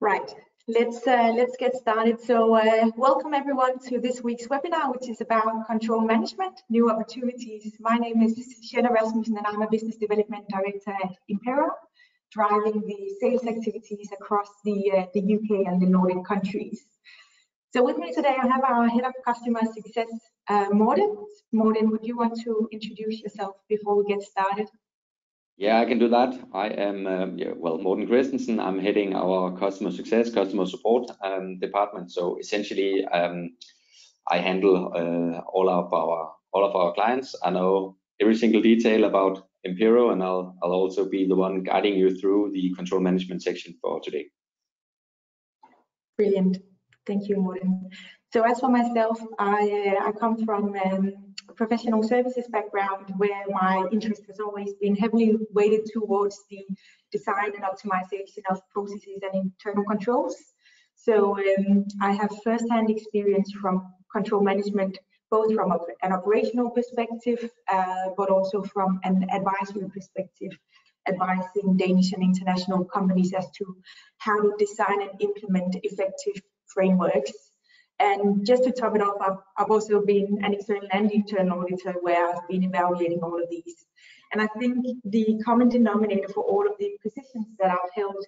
Right, let's get started. So welcome everyone to this week's webinar, which is about control management, new opportunities. My name is Shanna Rasmussen and I'm a business development director at Impero, driving the sales activities across the UK and the Nordic countries. So with me today, I have our head of customer success, Morten. Morten, would you want to introduce yourself before we get started? Yeah, I can do that. I am, Morten Christensen. I'm heading our customer success, customer support department. So essentially, I handle all of our clients. I know every single detail about Impero, and I'll also be the one guiding you through the control management section for today. Brilliant. Thank you, Morten. So as for myself, I come from a professional services background where my interest has always been heavily weighted towards the design and optimization of processes and internal controls. So I have first-hand experience from control management, both from an operational perspective, but also from an advisory perspective, advising Danish and international companies as to how to design and implement effective frameworks. And just to top it off, I've also been an external and internal auditor where I've been evaluating all of these. And I think the common denominator for all of the positions that I've held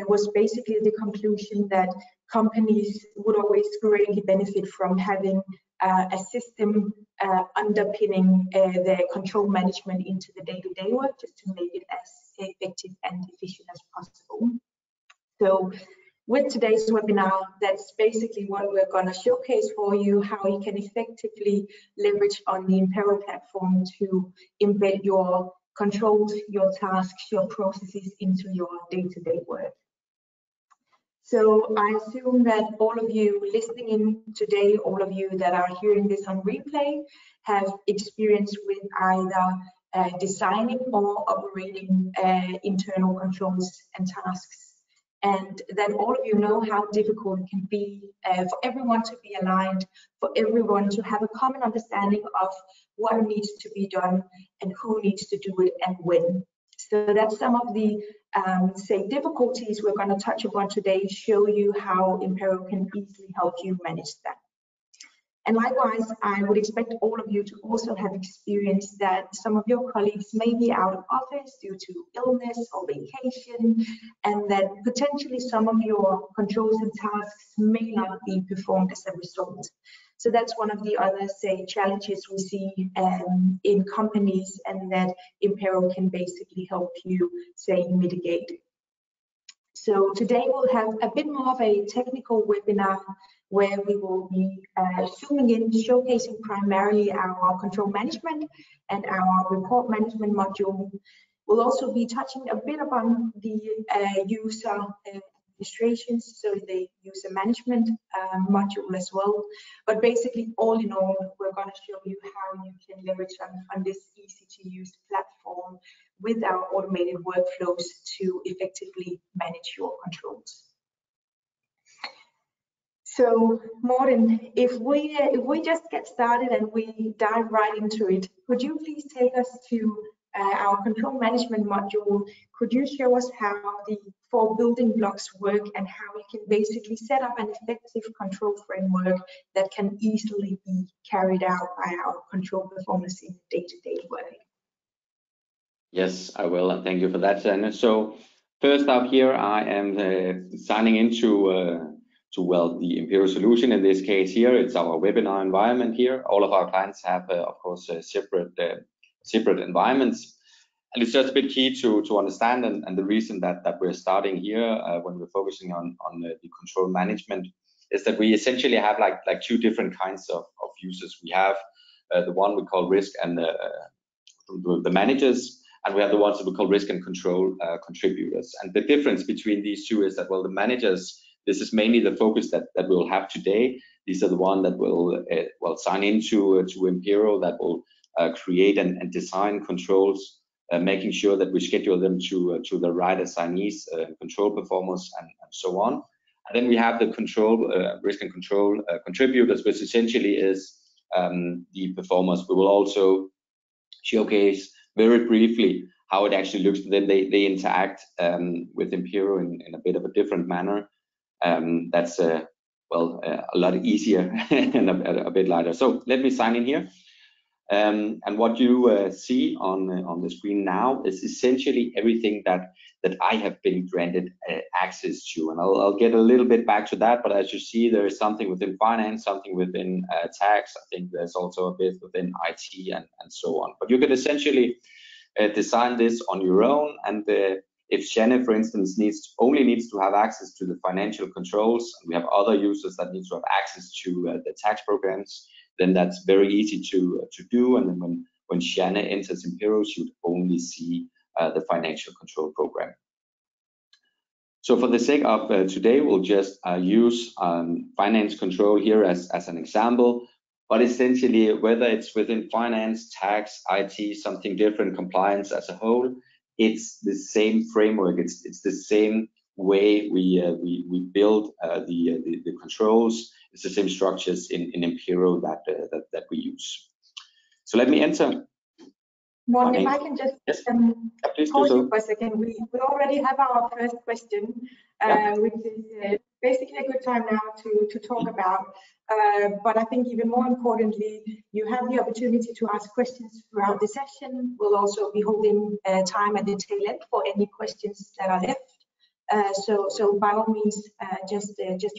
was basically the conclusion that companies would always greatly benefit from having a system underpinning their control management into the day-to-day work, just to make it as effective and efficient as possible. So with today's webinar, that's basically what we're going to showcase for you, how you can effectively leverage on the Impero platform to embed your controls, your tasks, your processes into your day-to-day work. So I assume that all of you listening in today, all of you that are hearing this on replay, have experience with either designing or operating internal controls and tasks. And that all of you know how difficult it can be for everyone to be aligned, for everyone to have a common understanding of what needs to be done and who needs to do it and when. So that's some of the difficulties we're going to touch upon today, show you how Impero can easily help you manage that. And likewise, I would expect all of you to also have experienced that some of your colleagues may be out of office due to illness or vacation, and that potentially some of your controls and tasks may not be performed as a result. So that's one of the other, challenges we see in companies, and that Impero can basically help you, mitigate. So today we'll have a bit more of a technical webinar where we will be zooming in, showcasing primarily our control management and our report management module. We'll also be touching a bit upon the user administrations, so the user management module as well. But basically, all in all, we're going to show you how you can leverage on this easy-to-use platform with our automated workflows to effectively manage your controls. So, Morten, if we just get started and we dive right into it, could you please take us to our control management module? Could you show us how the 4 building blocks work and how we can basically set up an effective control framework that can easily be carried out by our control performers in day-to-day work? Yes, I will, and thank you for that, Shanna. So first up here, I am signing into the Impero solution. In this case here, it's our webinar environment here. All of our clients have, of course, separate environments. And it's just a bit key to understand, and the reason that we're starting here when we're focusing on the control management is that we essentially have like 2 different kinds of users. We have the one we call risk and the managers, and we have the ones that we call risk and control contributors. And the difference between these 2 is that, well, the managers, this is mainly the focus that we'll have today. These are the ones that will sign into Impero, that will create and design controls, making sure that we schedule them to the right assignees, control performers, and so on. And then we have the control risk and control contributors, which essentially is the performers. We will also showcase very briefly how it actually looks. Then they interact with Impero in a bit of a different manner. that's well, a lot easier and a bit lighter. So let me sign in here. And what you see on the screen now is essentially everything that I have been granted access to, and I'll get a little bit back to that. But as you see, there is something within finance, something within tax. I think there's also a bit within IT and so on. But you can essentially design this on your own, and if Shannon, for instance, only needs to have access to the financial controls, and we have other users that need to have access to the tax programs, then that's very easy to do. And then when Shannon enters Impero, she would only see the financial control program. So for the sake of today, we'll just use finance control here as an example. But essentially, whether it's within finance, tax, IT, something different, compliance as a whole, it's the same framework. It's the same way we build the controls. It's the same structures in Impero that we use. So let me enter. Morten, if I can just pause you for a second. We already have our first question, which is basically a good time now to talk about. But I think even more importantly, you have the opportunity to ask questions throughout the session. We'll also be holding time at the tail end for any questions that are left. So by all means, just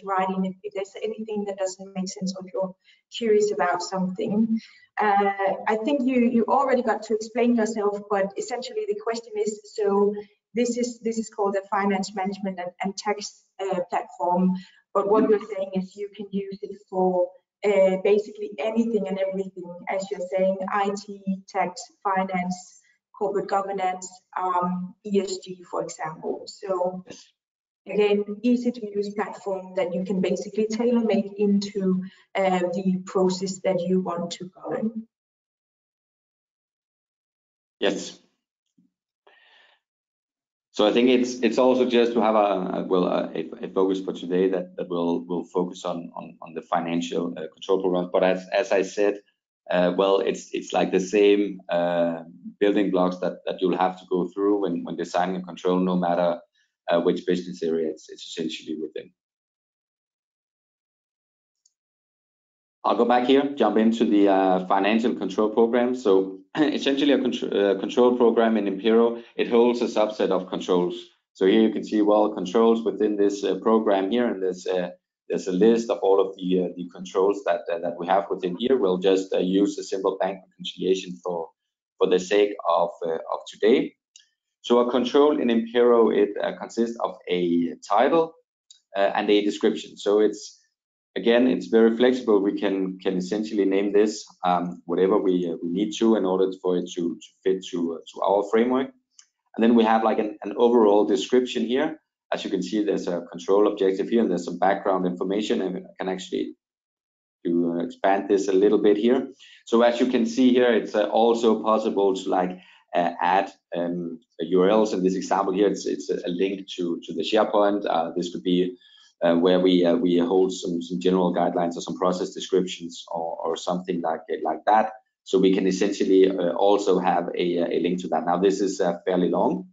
write in if there's anything that doesn't make sense or if you're curious about something. I think you already got to explain yourself, but essentially the question is, so this is called a finance management and tax platform, but what you're saying is you can use it for basically anything and everything, as you're saying, IT, tax, finance, corporate governance, ESG, for example. So again, easy to use platform that you can basically tailor make into the process that you want to govern. Yes. So I think it's also just to have a focus for today that will focus on the financial control program. But as I said, well, it's like the same building blocks that you'll have to go through when designing a control, no matter which business area it's essentially within. I'll go back here, jump into the financial control program. So essentially a control program in Impero, it holds a subset of controls. So here you can see, well, controls within this program here, and there's a list of all of the controls that we have within here. We'll just use a simple bank reconciliation for the sake of today. So a control in Impero, it consists of a title and a description. So it's very flexible. We can essentially name this whatever we need to in order for it to fit to our framework. And then we have like an overall description here. As you can see, there's a control objective here, and there's some background information, and I can actually expand this a little bit here. So as you can see here, it's also possible to like add URLs. In this example here, it's a link to the SharePoint. This could be where we hold some general guidelines or some process descriptions or something like that. So we can essentially also have a link to that. Now this is fairly long.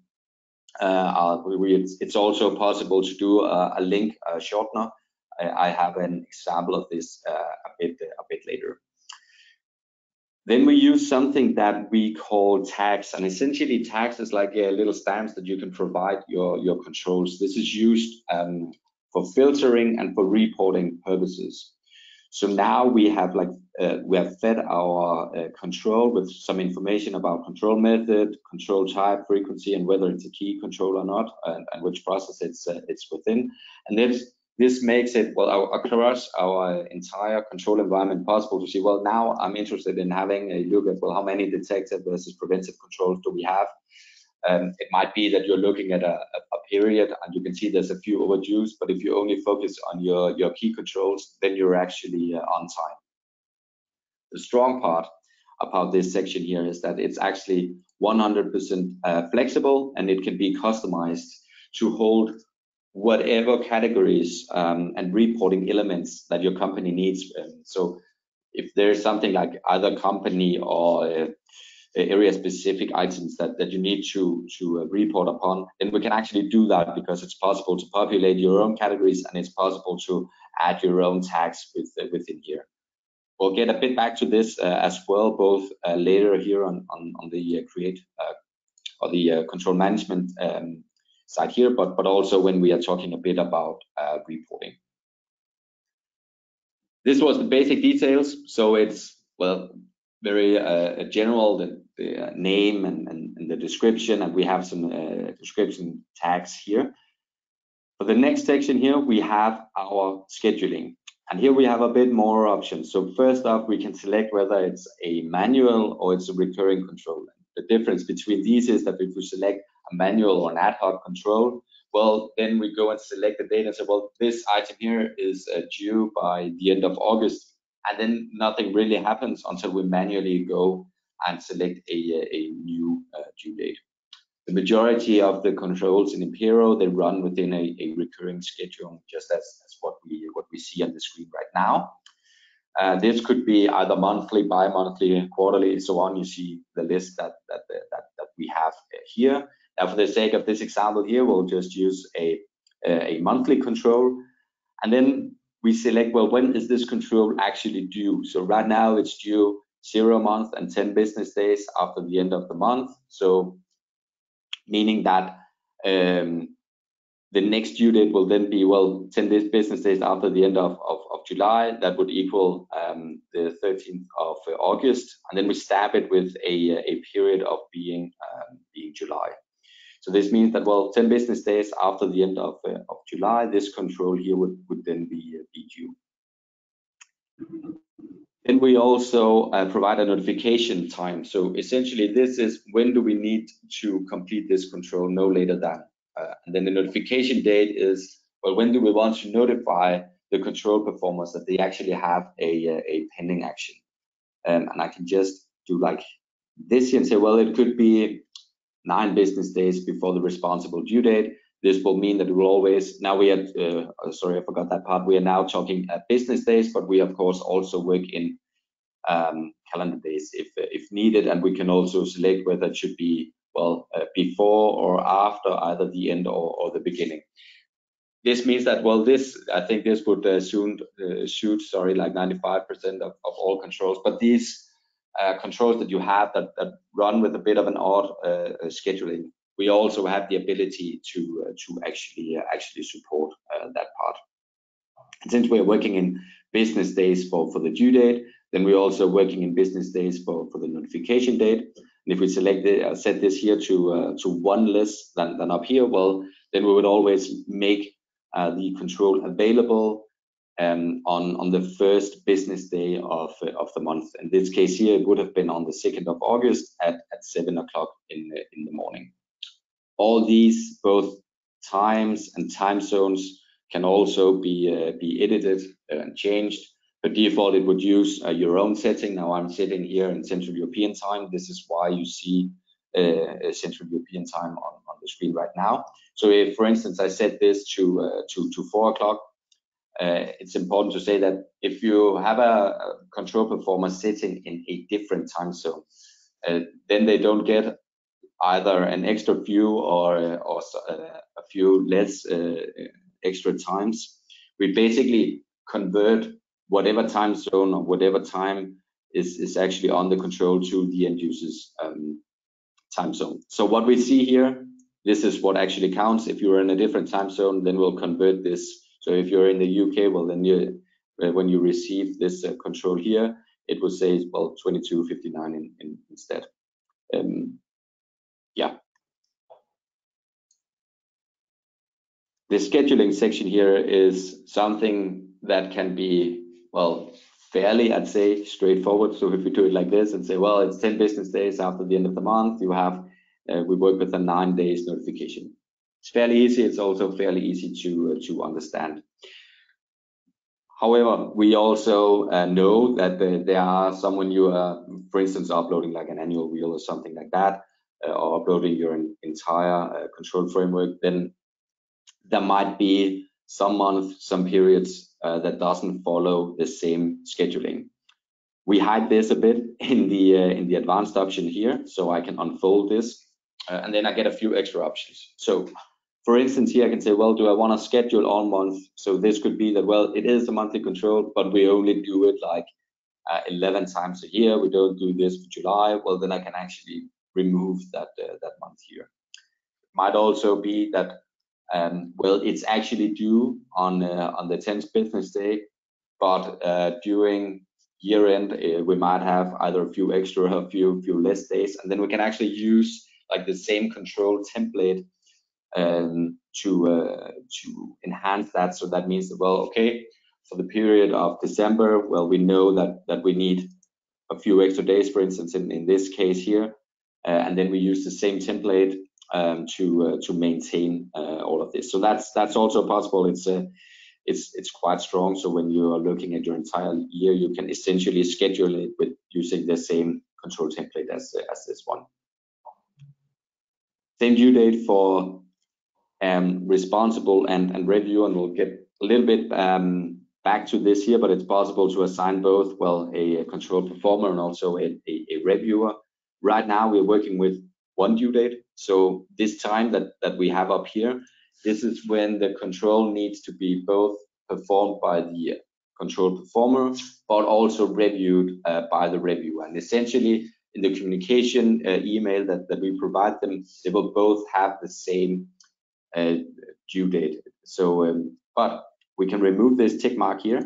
It's also possible to do a link shortener. I have an example of this a bit later. Then we use something that we call tags, and essentially tags is like little stamps that you can provide your controls. This is used for filtering and for reporting purposes. So now we have fed our control with some information about control method, control type, frequency, and whether it's a key control or not, and which process it's within. And this makes it, well, across our entire control environment possible to see, well, now I'm interested in having a look at, well, how many detected versus preventive controls do we have? It might be that you're looking at a period and you can see there's a few overdues, but if you only focus on your key controls, then you're actually on time. The strong part about this section here is that it's actually 100% flexible, and it can be customized to hold whatever categories and reporting elements that your company needs. So if there's something like either company or area specific items that you need to report upon, then we can actually do that, because it's possible to populate your own categories and it's possible to add your own tags within here. We'll get a bit back to this as well, both later here on the create or the control management side here, but also when we are talking a bit about reporting. This was the basic details, so it's, well, very general, the name and the description, and we have some description tags here. For the next section here, we have our scheduling, and here we have a bit more options. So first off, we can select whether it's a manual or it's a recurring control. The difference between these is that if we select a manual or an ad hoc control, well, then we go and select the date and say, well, this item here is due by the end of August, and then nothing really happens until we manually go and select a new due date. The majority of the controls in Impero, they run within a recurring schedule, just as what we see on the screen right now. This could be either monthly, bi-monthly, quarterly, so on. You see the list that we have here. Now, for the sake of this example here, we'll just use a monthly control, and then we select, well, when is this control actually due? So right now it's due 0 month and 10 business days after the end of the month. So meaning that the next due date will then be, well, 10 business days after the end of July. That would equal the 13th of August, and then we stamp it with a period of being July. So this means that, well, 10 business days after the end of July, this control here would then be due. Then we also provide a notification time. So essentially, this is when do we need to complete this control, no later than. And then the notification date is, well, when do we want to notify the control performers that they actually have a pending action. And I can just do like this here and say, well, it could be 9 business days before the responsible due date. This will mean that we will always, now we are, sorry, I forgot that part. We are now talking business days, but we of course also work in calendar days if needed, and we can also select whether it should be, well, before or after either the end or the beginning. This means that, well, this, I think this would shoot, sorry, like 95% of all controls, but these controls that you have that run with a bit of an odd scheduling, we also have the ability to actually support that part. And since we are working in business days for the due date, then we're also working in business days for the notification date. And if we select it, set this here to one less than up here, well, then we would always make the control available on the first business day of the month. In this case here, it would have been on the 2nd of August at 7 o'clock in the morning. All these, both times and time zones, can also be edited and changed. By default, it would use your own setting. Now I'm sitting here in Central European time. This is why you see Central European time on the screen right now. So if, for instance, I set this to 4 o'clock, it's important to say that if you have a control performer sitting in a different time zone, then they don't get either an extra few or a few less extra times. We basically convert whatever time zone or whatever time is actually on the control to the end user's time zone. So what we see here, this is what actually counts. If you're in a different time zone, then we'll convert this. So if you're in the UK, well, then when you receive this control here, it will say, well, 22:59 instead. Yeah. The scheduling section here is something that can be, well, fairly, I'd say, straightforward. So if we do it like this and say, well, it's 10 business days after the end of the month, you have, we work with a 9 days notification. It's fairly easy. It's also fairly easy to understand. However, we also know that there are some, when you are, for instance, uploading like an annual wheel or something like that, or uploading your entire control framework, then there might be some months, some periods that doesn't follow the same scheduling. We hide this a bit in the advanced option here, so I can unfold this, and then I get a few extra options. So, for instance, here I can say, well, do I want to schedule all month? So this could be that, well, it is a monthly control, but we only do it like 11 times a year. We don't do this for July. Well, then I can actually remove that month here. It might also be that, well, it's actually due on the 10th business day, but during year end we might have either a few extra or a few less days, and then we can actually use like the same control template to enhance that. So that means that, well, okay, for the period of December, well, we know that we need a few extra days, for instance, in this case here, and then we use the same template to maintain all of this. So that's also possible. It's quite strong. So when you are looking at your entire year, you can essentially schedule it with using the same control template as this one. Same due date for responsible and review, and we'll get a little bit back to this here, but it's possible to assign both, well, a control performer and also a reviewer. Right now we're working with one due date. So this time that we have up here, this is when the control needs to be both performed by the control performer, but also reviewed by the reviewer. And essentially in the communication email that we provide them, they will both have the same due date. So, but we can remove this tick mark here,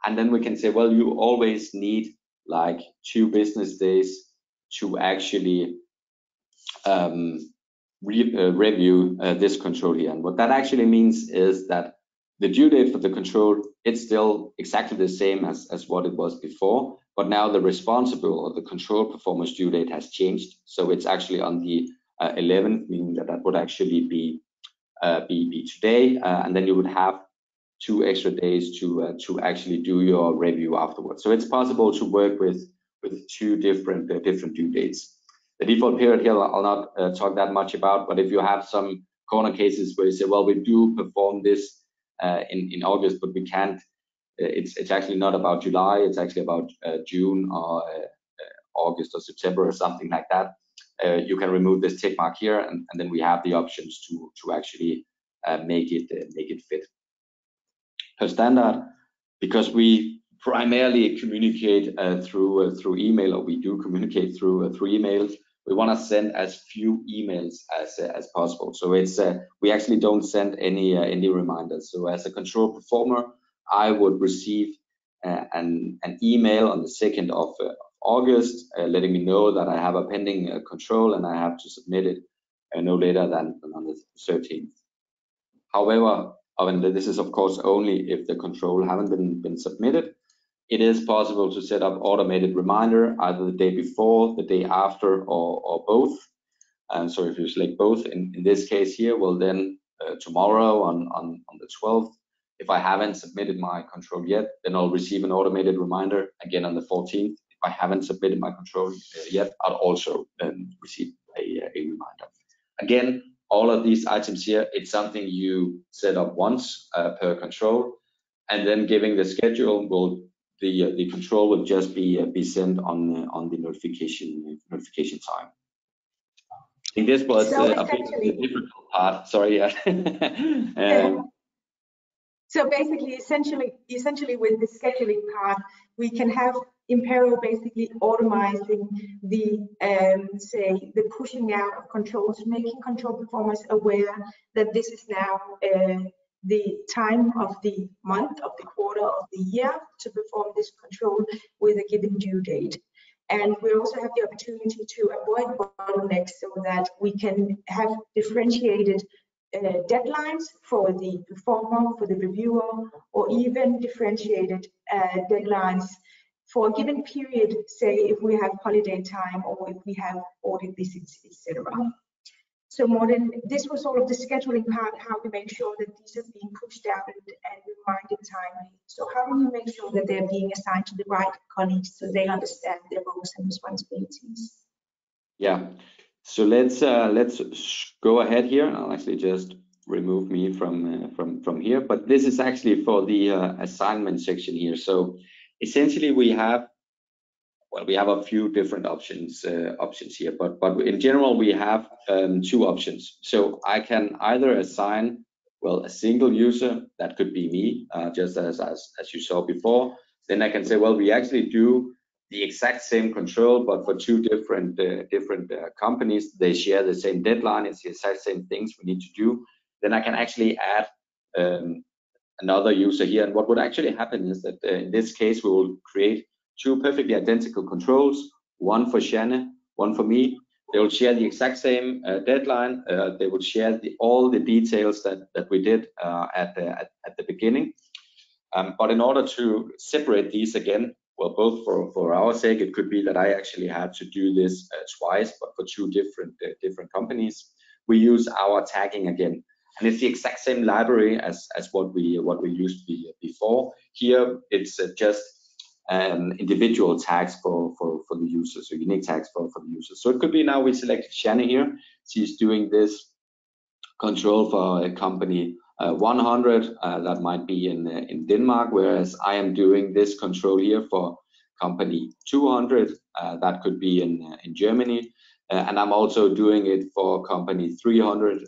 and then we can say, well, you always need like 2 business days to actually review this control here. And what that actually means is that the due date for the control, it's still exactly the same as what it was before, but now the responsible or the control performance due date has changed. So it's actually on the 11th, meaning that would actually be today, and then you would have 2 extra days to actually do your review afterwards. So it's possible to work with 2 different due dates. The default period here I'll not talk that much about, but if you have some corner cases where you say, well, we do perform this in August, but we can't, it's actually not about July, it's actually about June or August or September or something like that. You can remove this tick mark here, and then we have the options to actually make it fit. Per standard, because we primarily communicate through email, or we do communicate through email, we want to send as few emails as possible. So it's we actually don't send any reminders. So as a control performer, I would receive an email on the 2nd of August, letting me know that I have a pending control and I have to submit it no later than on the 13th. However, this is of course only if the control haven't been submitted. It is possible to set up automated reminder either the day before, the day after, or both. And so if you select both, in this case here, well then tomorrow on the 12th, if I haven't submitted my control yet, then I'll receive an automated reminder again on the 14th. If I haven't submitted my control yet, I'll also receive a reminder. Again, all of these items here, it's something you set up once per control, and then giving the schedule, will the control will just be sent on the notification time. I think this was a bit the difficult part. Sorry, yeah. So basically, essentially with the scheduling part, we can have Impero basically automating the say the pushing out of controls, making control performers aware that this is now the time of the month, of the quarter, of the year to perform this control with a given due date. And we also have the opportunity to avoid bottlenecks so that we can have differentiated deadlines for the performer, for the reviewer, or even differentiated deadlines for a given period, say if we have holiday time or if we have audit visits, etc. So Morten, this was all of the scheduling part, how we make sure that these are being pushed out and reminded timely. So how do we make sure that they're being assigned to the right colleagues so they understand their roles and responsibilities? Yeah. So let's go ahead here. I'll actually just remove me from here, but this is actually for the assignment section here. So essentially we have well, we have a few different options here, but in general we have two options. So I can either assign, well, a single user, that could be me, just as you saw before. Then I can say, well, we actually do the exact same control, but for two different companies. They share the same deadline. It's the exact same things we need to do. Then I can actually add another user here. And what would actually happen is that in this case, we will create two perfectly identical controls, one for Shannon, one for me. They will share the exact same deadline. They will share all the details that we did at the beginning. But in order to separate these again, well, both for our sake, it could be that I actually had to do this twice, but for two different companies, we use our tagging again. And it's the exact same library as what we used before. Here, it's just individual tags for the users, so unique tags for the users. So it could be now we selected Shannon here. She's doing this control for a company 100, that might be in Denmark, whereas I am doing this control here for company 200, that could be in Germany. And I'm also doing it for company 300,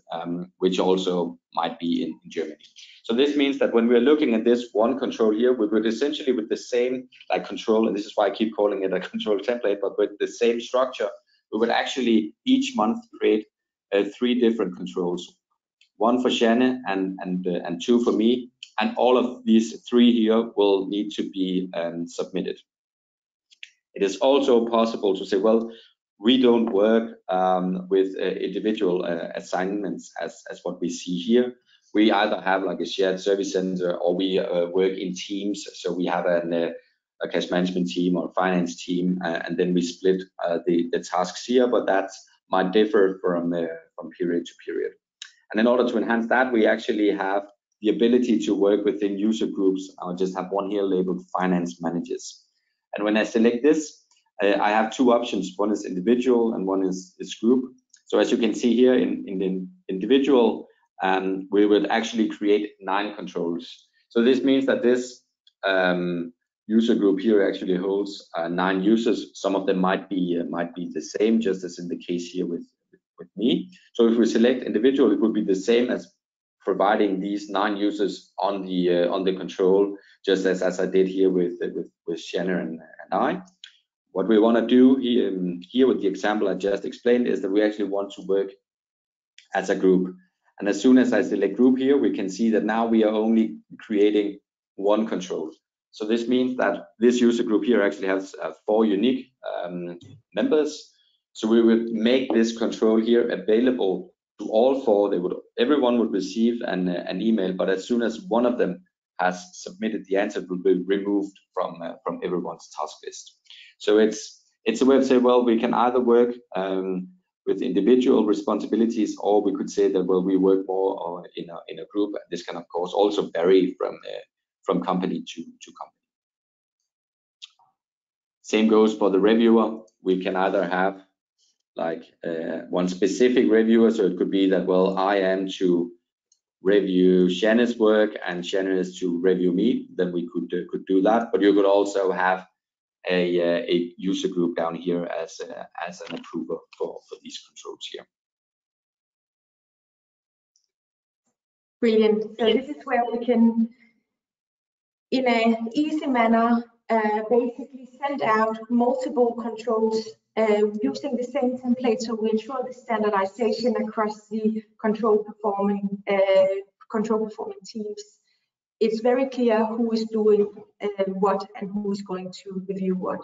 which also might be in Germany. So this means that when we're looking at this one control here, we would essentially with the same control, and this is why I keep calling it a control template, but with the same structure, we would actually each month create 3 different controls, one for Shannon and 2 for me, and all of these 3 here will need to be submitted. It is also possible to say, well, we don't work with individual assignments as what we see here. We either have like a shared service center, or we work in teams. So we have a cash management team or finance team, and then we split the tasks here. But that might differ from period to period. And in order to enhance that, we actually have the ability to work within user groups. I'll just have one here labeled finance managers. And when I select this, I have 2 options. One is individual and one is group. So as you can see here in the individual, we would actually create 9 controls. So this means that this user group here actually holds 9 users. Some of them might be the same, just as in the case here with me. So if we select individual, it would be the same as providing these 9 users on the control, just as I did here with Shannon and I. What we want to do here with the example I just explained is that we actually want to work as a group. And as soon as I select group here, we can see that now we are only creating 1 control. So this means that this user group here actually has 4 unique members. So we would make this control here available to all 4. Everyone would receive an email, but as soon as one of them has submitted the answer, it will be removed from everyone's task list. So it's a way to say, well, we can either work with individual responsibilities, or we could say that, well, we work more in a group. This can of course also vary from company to company. Same goes for the reviewer. We can either have like one specific reviewer, so it could be that, well, I am to review Shannon's work and Shannon is to review me. Then we could do that, but you could also have a user group down here as an approver for these controls here. Brilliant. So this is where we can, in an easy manner, basically send out multiple controls using the same template, so we ensure the standardization across the control performing teams. It's very clear who is doing what and who is going to review what.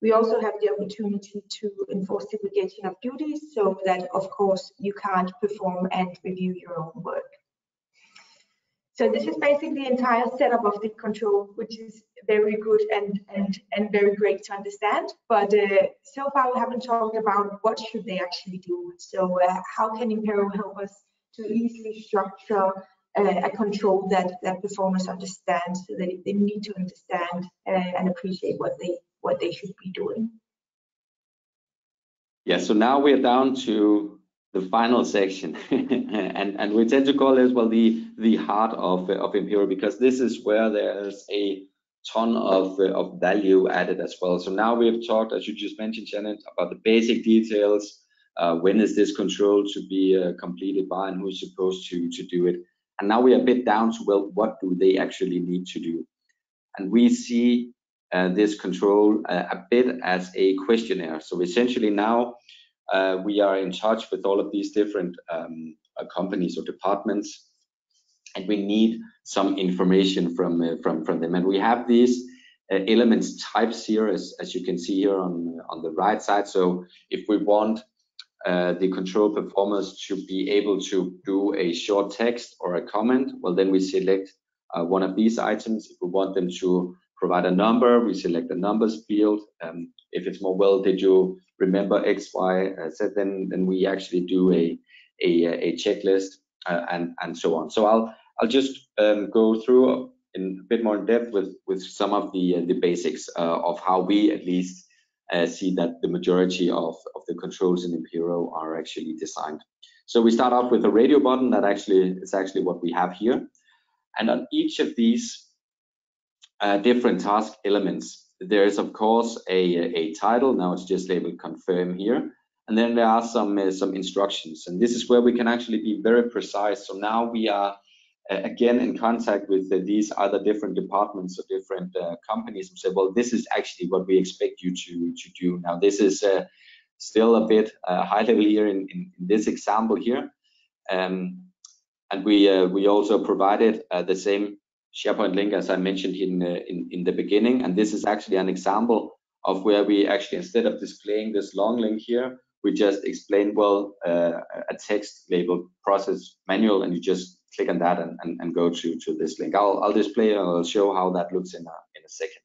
We also have the opportunity to enforce segregation of duties, so that of course you can't perform and review your own work. So this is basically the entire setup of the control, which is very good and very great to understand. But so far we haven't talked about what should they actually do. So how can Impero help us to easily structure a control that performers understand, so that they need to understand and appreciate what they should be doing? Yeah, so now we're down to the final section, and we tend to call this, well, the heart of Impero, because this is where there's a ton of value added as well. So now we have talked, as you just mentioned, Janet, about the basic details. When is this control to be completed by, and who's supposed to do it? And now we are a bit down to, well, what do they actually need to do? And we see this control a bit as a questionnaire. So essentially now we are in touch with all of these different companies or departments, and we need some information from them. And we have these elements types here, as you can see here on the right side. So if we want the control performers to be able to do a short text or a comment, well, then we select one of these items. If we want them to provide a number, we select the numbers field. If it's more, well, did you remember X, Y, Z, then we actually do a checklist and so on. So I'll just go through in a bit more in depth with some of the basics of how we at least see that the majority of the controls in Impero are actually designed. So we start off with a radio button that is actually what we have here. And on each of these different task elements, there is of course a title. Now it's just labeled confirm here. And then there are some instructions. And this is where we can actually be very precise. So now we are again in contact with these other different departments or different companies, and say, well, this is actually what we expect you to do. Now this is still a bit high level here in this example here, and we also provided the same SharePoint link as I mentioned in the beginning, and this is actually an example of where we actually, instead of displaying this long link here, we just explain, well, a text labeled process manual, and you just click on that and go to this link. I'll display, I'll show how that looks in a second.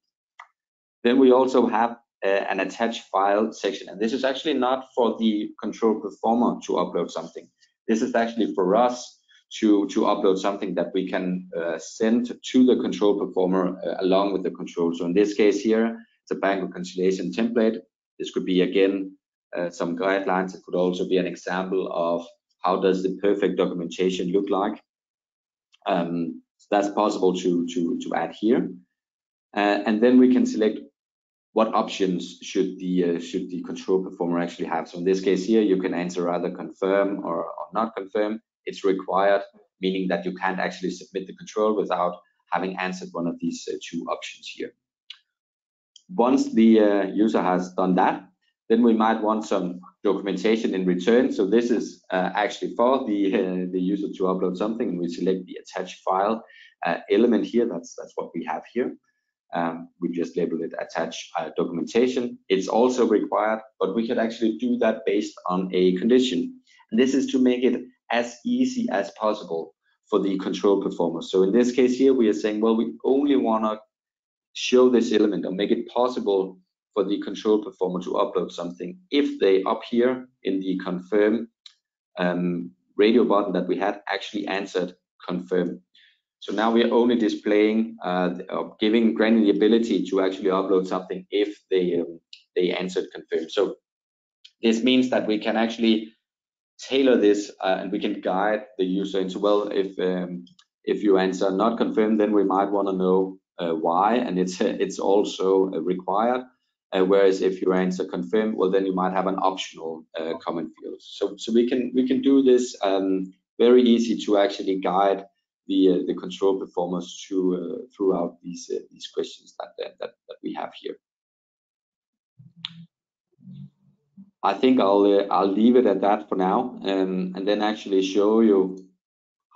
Then we also have an attached file section, and this is actually not for the control performer to upload something. This is actually for us to upload something that we can send to the control performer along with the control. So in this case here, it's a bank reconciliation template. This could be again some guidelines. It could also be an example of how does the perfect documentation look like. So that's possible to add here, and then we can select what options should the control performer actually have. So in this case here, you can answer either confirm or not confirm. It's required, meaning that you can't actually submit the control without having answered one of these two options here. Once the user has done that, then we might want some documentation in return. So this is actually for the user to upload something, and we select the attached file element here. That's what we have here. We just labeled it attach documentation. It's also required, but we could actually do that based on a condition. And this is to make it as easy as possible for the control performer. So in this case here, we are saying, well, we only want to show this element or make it possible for the control performer to upload something if they up here in the confirm radio button that we had actually answered confirm. So now we are only displaying giving granting the ability to actually upload something if they answered confirm. So this means that we can actually tailor this and we can guide the user into, well, if you answer not confirmed, then we might want to know why, and it's also required. Whereas if you answer confirm, well, then you might have an optional comment field. So we can do this very easy to actually guide the control performers throughout these questions that we have here. I think I'll leave it at that for now, and then actually show you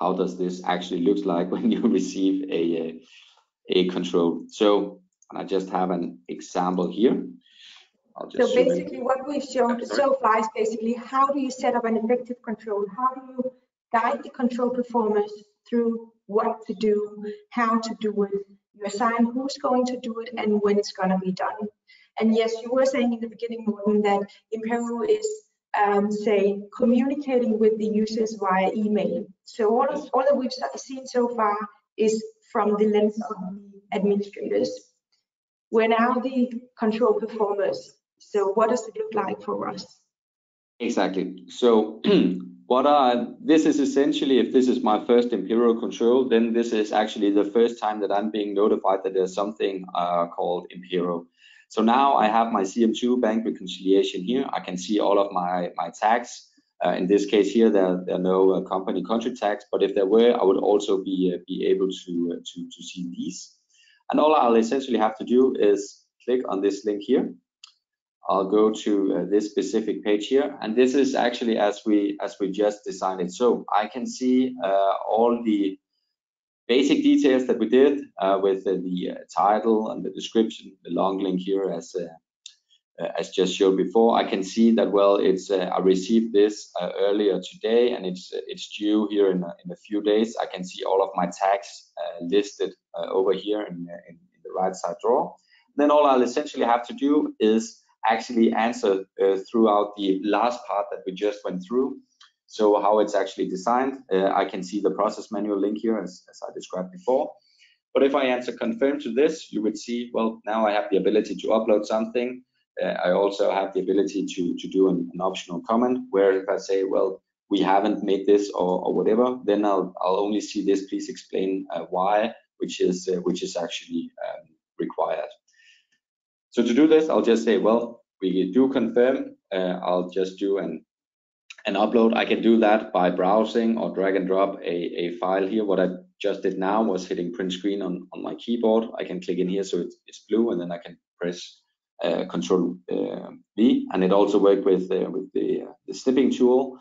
how does this actually looks like when you receive a control. So I just have an example here. So basically what we've shown so far is basically how do you set up an effective control? How do you guide the control performers through what to do, how to do it? You assign who's going to do it and when it's going to be done. And yes, you were saying in the beginning, Morten, that Impero is say communicating with the users via email. So all that we've seen so far is from the lens of the administrators. We're now the control performers. So what does it look like for us? Exactly. So This is essentially, if this is my first Impero control, then this is actually the first time that I'm being notified that there's something called Impero. So now I have my CM2 bank reconciliation here. I can see all of my tags. In this case here, there are no company country tags, but if there were, I would also be able to see these. And all I'll essentially have to do is click on this link here. I'll go to this specific page here, and this is actually as we just designed it. So I can see all the basic details that we did with the title and the description, the long link here as just showed before. I can see that, well, it's I received this earlier today, and it's due here in a few days. I can see all of my tags listed over here in the right side drawer. Then all I'll essentially have to do is actually answer throughout the last part that we just went through. So how it's actually designed, I can see the process manual link here as I described before. But if I answer confirm to this, you would see, well, now I have the ability to upload something. I also have the ability to do an optional comment, where if I say, well, we haven't made this or whatever, then I'll only see this, please explain why, which is actually required. So to do this, I'll just say, well, we do confirm. I'll just do an upload. I can do that by browsing or drag and drop a file here. What I just did now was hitting print screen on my keyboard. I can click in here so it's blue, and then I can press Control V, and it also worked with the snipping tool.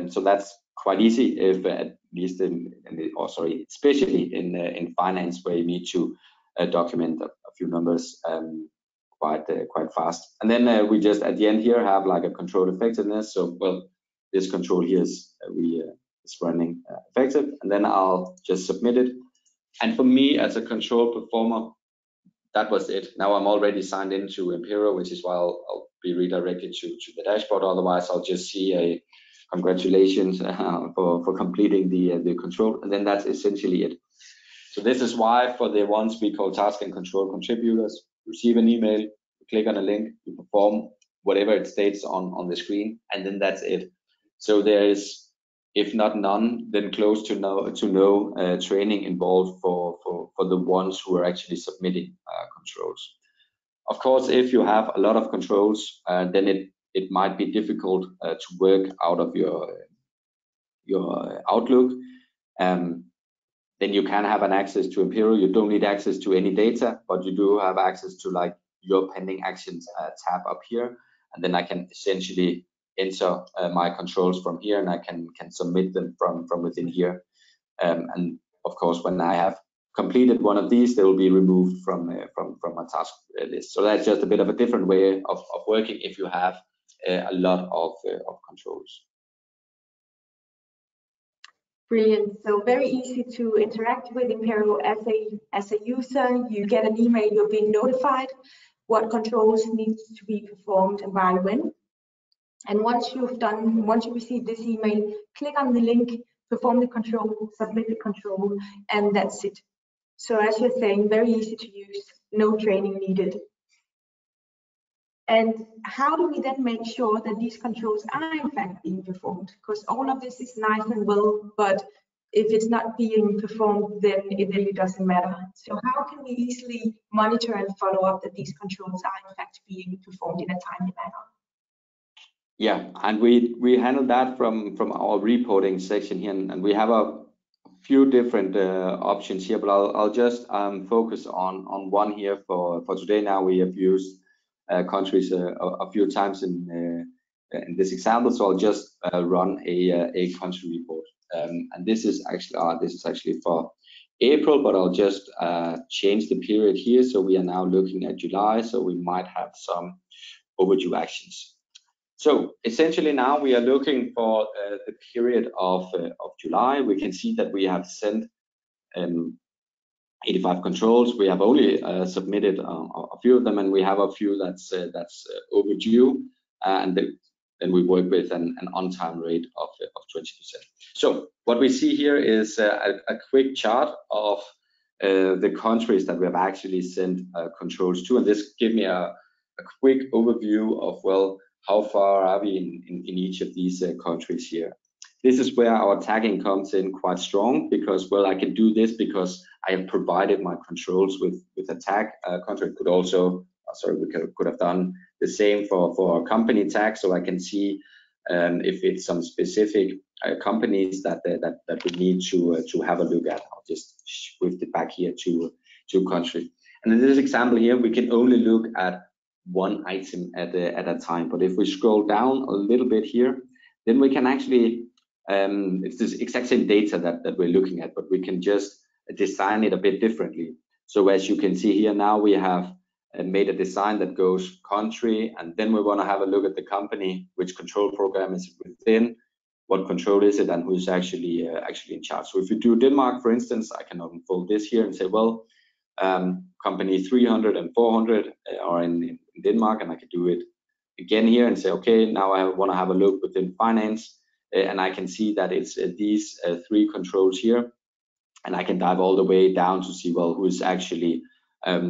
So that's quite easy, if at least especially in finance, where you need to document a few numbers quite fast. And then we just at the end here have like a control effectiveness. So, well, this control here is running effective, and then I'll just submit it. And for me as a control performer, that was it. Now I'm already signed into Impero, which is why I'll be redirected to the dashboard. Otherwise, I'll just see a congratulations for completing the control, and then that's essentially it. So this is why for the ones we call task and control contributors, receive an email, you click on a link, you perform whatever it states on the screen, and then that's it. So there is, if not none, then close to no training involved for the ones who are actually submitting controls. Of course, if you have a lot of controls, then it might be difficult to work out of your Outlook. Then you can have an access to Impero. You don't need access to any data, but you do have access to like your pending actions tab up here, and then I can essentially enter my controls from here, and I can submit them from within here. And of course, when I have completed one of these, they will be removed from my task list. So that's just a bit of a different way of working if you have a lot of controls. Brilliant. So very easy to interact with Impero as a user. You get an email, you're being notified what controls needs to be performed and by when. And once you receive this email, click on the link, perform the control, submit the control, and that's it. So as you're saying, very easy to use, no training needed. And how do we then make sure that these controls are in fact being performed? Because all of this is nice and well, but if it's not being performed, then it really doesn't matter. So how can we easily monitor and follow up that these controls are in fact being performed in a timely manner? Yeah, and we handle that from our reporting section here, and we have a few different options here, but I'll just focus on one here for today. Now we have used countries a few times in this example, so I'll just run a country report, and this is actually for April, but I'll just change the period here. So we are now looking at July, so we might have some overdue actions. So essentially now we are looking for the period of July. We can see that we have sent 85 controls. We have only submitted a few of them, and we have a few that's overdue, and then we work with an on-time rate of 20%. So what we see here is a quick chart of the countries that we have actually sent controls to, and this gives me a quick overview of, well, how far are we in each of these countries here. this is where our tagging comes in quite strong, because, well, I can do this because I have provided my controls with a tag. Country could also, we could have done the same for a company tag, so I can see if it's some specific companies that we need to have a look at. I'll just shift it back here to country. And in this example here, we can only look at one item at a time. But if we scroll down a little bit here, then we can actually, it's this exact same data that we're looking at, but we can just design it a bit differently. So as you can see here now, we have made a design that goes country, and then we want to have a look at the company, which control program is within, what control is it, and who's actually in charge. So if we do Denmark, for instance, I can unfold this here and say, well, company 300 and 400 are in Denmark, and I can do it again here and say, okay, now I want to have a look within finance, and I can see that it's these three controls here, and I can dive all the way down to see, well, who's actually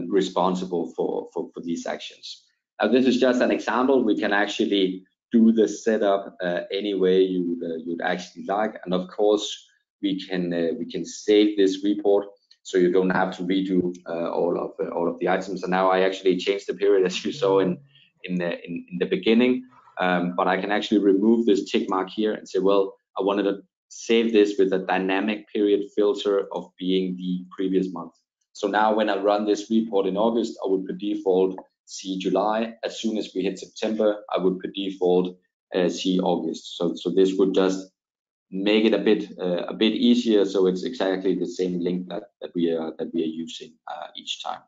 responsible for these actions. Now, this is just an example. We can actually do the setup any way you'd actually like, and of course we can save this report so you don't have to redo all of the items. And now I actually changed the period, as you saw in the beginning, but I can actually remove this tick mark here and say, well, I wanted to save this with a dynamic period filter of being the previous month. So now when I run this report in August, I would per default see July. As soon as we hit September, I would per default see August. So this would just make it a bit easier. So it's exactly the same link that we are using each time.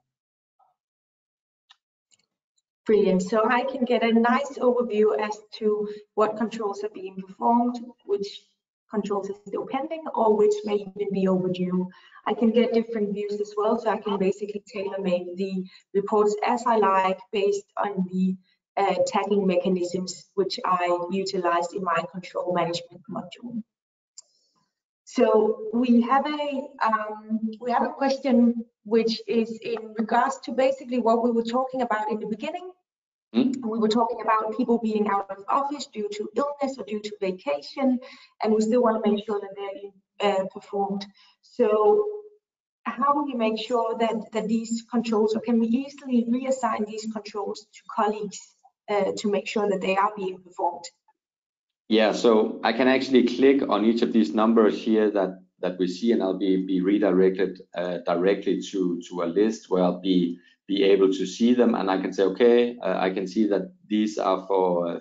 Brilliant. So I can get a nice overview as to what controls are being performed, which controls are still pending, or which may even be overdue. I can get different views as well, so I can basically tailor-make the reports as I like based on the tagging mechanisms which I utilized in my control management module. So we have a question which is in regards to basically what we were talking about in the beginning. We were talking about people being out of office due to illness or due to vacation, and we still want to make sure that they're being performed. So how do we make sure that these controls, or can we easily reassign these controls to colleagues to make sure that they are being performed? Yeah, so I can actually click on each of these numbers here that we see, and I'll be redirected directly to a list where I'll be able to see them, and I can say, okay, I can see that these are for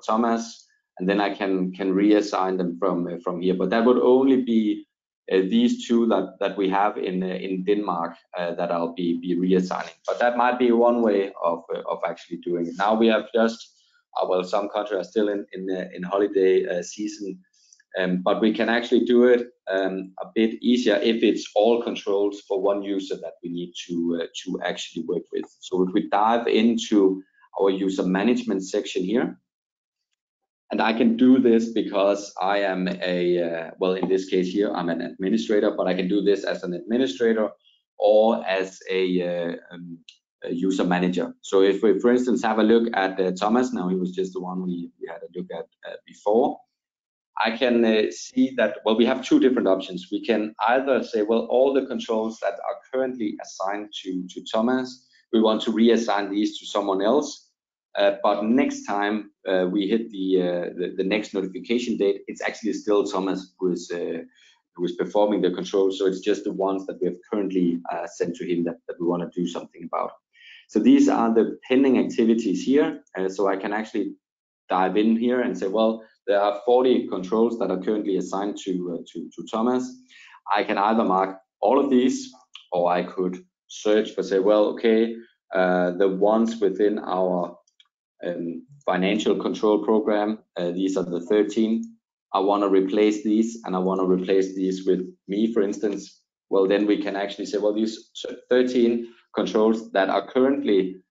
Thomas, and then I can reassign them from here. But that would only be these two that we have in Denmark that I'll be reassigning. But that might be one way of actually doing it. Now we have just well, some countries are still in holiday season. But we can actually do it a bit easier if it's all controls for one user that we need to actually work with. So if we dive into our user management section here, and I can do this because I am well, in this case here, I'm an administrator, but I can do this as an administrator or as a user manager. So if we, for instance, have a look at Thomas, now he was just the one we had a look at before. I can see that, well, we have two different options. We can either say, well, all the controls that are currently assigned to Thomas, we want to reassign these to someone else. But next time we hit the next notification date, it's actually still Thomas who is performing the control. So it's just the ones that we have currently sent to him that we want to do something about. So these are the pending activities here. So I can actually dive in here and say, well, there are 40 controls that are currently assigned to Thomas. I can either mark all of these, or I could search for, say, well, okay, the ones within our financial control program, these are the 13. I want to replace these, and I want to replace these with me, for instance. Well, then we can actually say, well, these 13 controls that are currently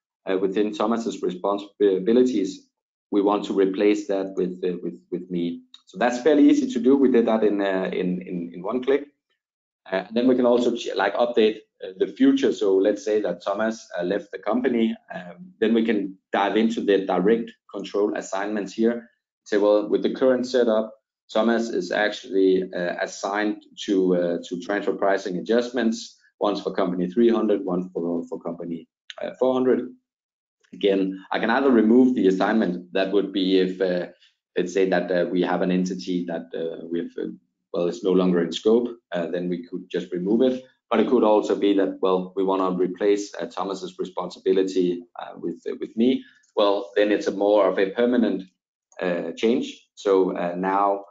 within Thomas's responsibilities, we want to replace that with me. So that's fairly easy to do. We did that in one click. Then we can also like update the future. So let's say that Thomas left the company. Then we can dive into the direct control assignments here. Say, well, with the current setup, Thomas is actually assigned to transfer pricing adjustments, once for company 300, one for company 400. Again, I can either remove the assignment. That would be if, let's say that we have an entity that well, it's no longer in scope, then we could just remove it. But it could also be that, well, we want to replace Thomas's responsibility with me. Well, then it's a more of a permanent change. So now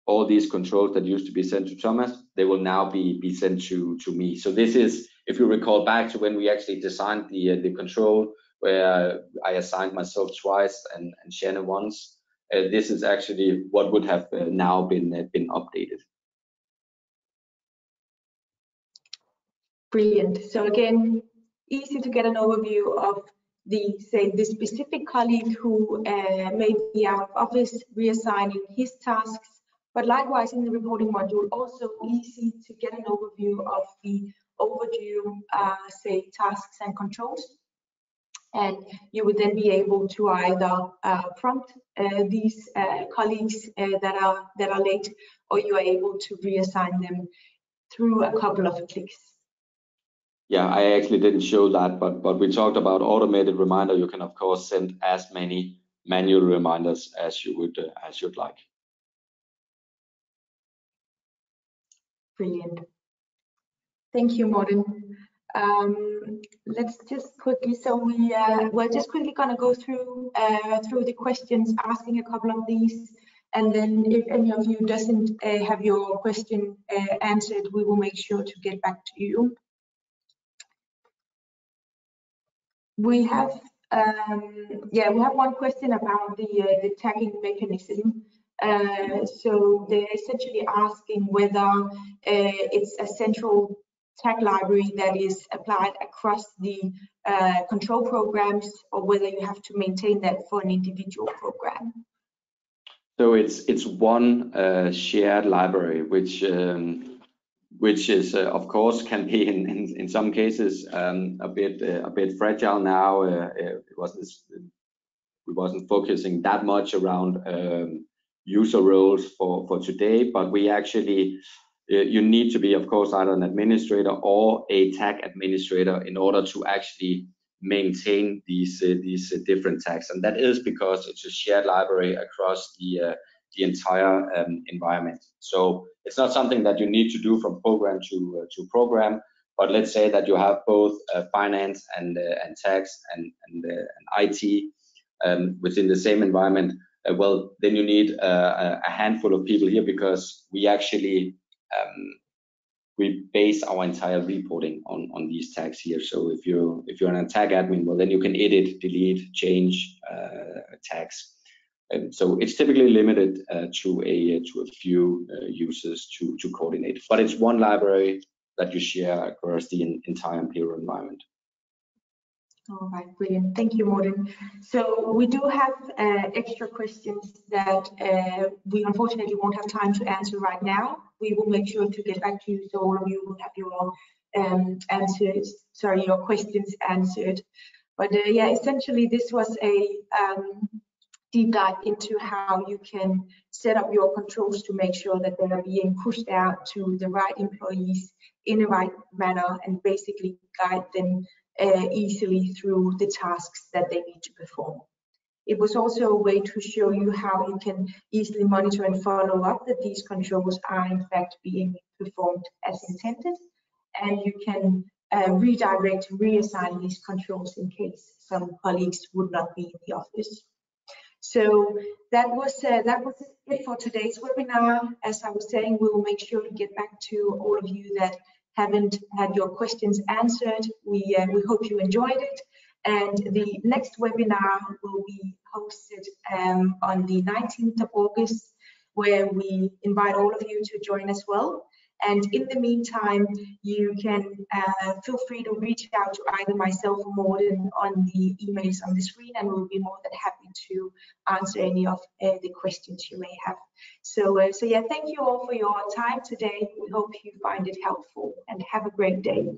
all these controls that used to be sent to Thomas, they will now be sent to me. So this is, if you recall back to when we actually designed the control, where I assigned myself twice and Shannon once. This is actually what would have now been updated. Brilliant. So again, easy to get an overview of the specific colleague who may be out of office, reassigning his tasks. But likewise, in the reporting module, also easy to get an overview of the overdue, tasks and controls. And you would then be able to either prompt these colleagues that are late, or you are able to reassign them through a couple of clicks. Yeah, I actually didn't show that, but we talked about automated reminder. You can of course send as many manual reminders as you would as you'd like. Brilliant. Thank you, Morten. Let's just quickly, so we're just quickly going to go through the questions, asking a couple of these, and then if any of you doesn't have your question answered, we will make sure to get back to you. We have one question about the tagging mechanism. So they're essentially asking whether it's a central tag library that is applied across the control programs, or whether you have to maintain that for an individual program. So it's one shared library, which is of course can be in some cases a bit fragile now. We wasn't focusing that much around user roles for today, but we actually you need to be, of course, either an administrator or a tag administrator in order to actually maintain these different tags, and that is because it's a shared library across the entire environment. So it's not something that you need to do from program to program, but let's say that you have both finance and tax and IT within the same environment. Well, then you need a handful of people here, because we actually we base our entire reporting on these tags here. So if you're an tag admin, well, then you can edit, delete, change tags. So it's typically limited to a few users to coordinate, but it's one library that you share across the entire Impero environment. All right, brilliant. Thank you, Morten. So we do have extra questions that we unfortunately won't have time to answer right now. We will make sure to get back to you, so all of you will have your your questions answered. But yeah, essentially this was a deep dive into how you can set up your controls to make sure that they are being pushed out to the right employees in the right manner, and basically guide them easily through the tasks that they need to perform. It was also a way to show you how you can easily monitor and follow up that these controls are in fact being performed as intended, and you can redirect, reassign these controls in case some colleagues would not be in the office. So that was it for today's webinar. As I was saying, we will make sure to get back to all of you that haven't had your questions answered. We hope you enjoyed it, and the next webinar will be hosted on the 19th of August, where we invite all of you to join as well. And in the meantime, you can feel free to reach out to either myself or Morten on the emails on the screen, and we'll be more than happy to answer any of the questions you may have. So yeah, thank you all for your time today. We hope you find it helpful, and have a great day.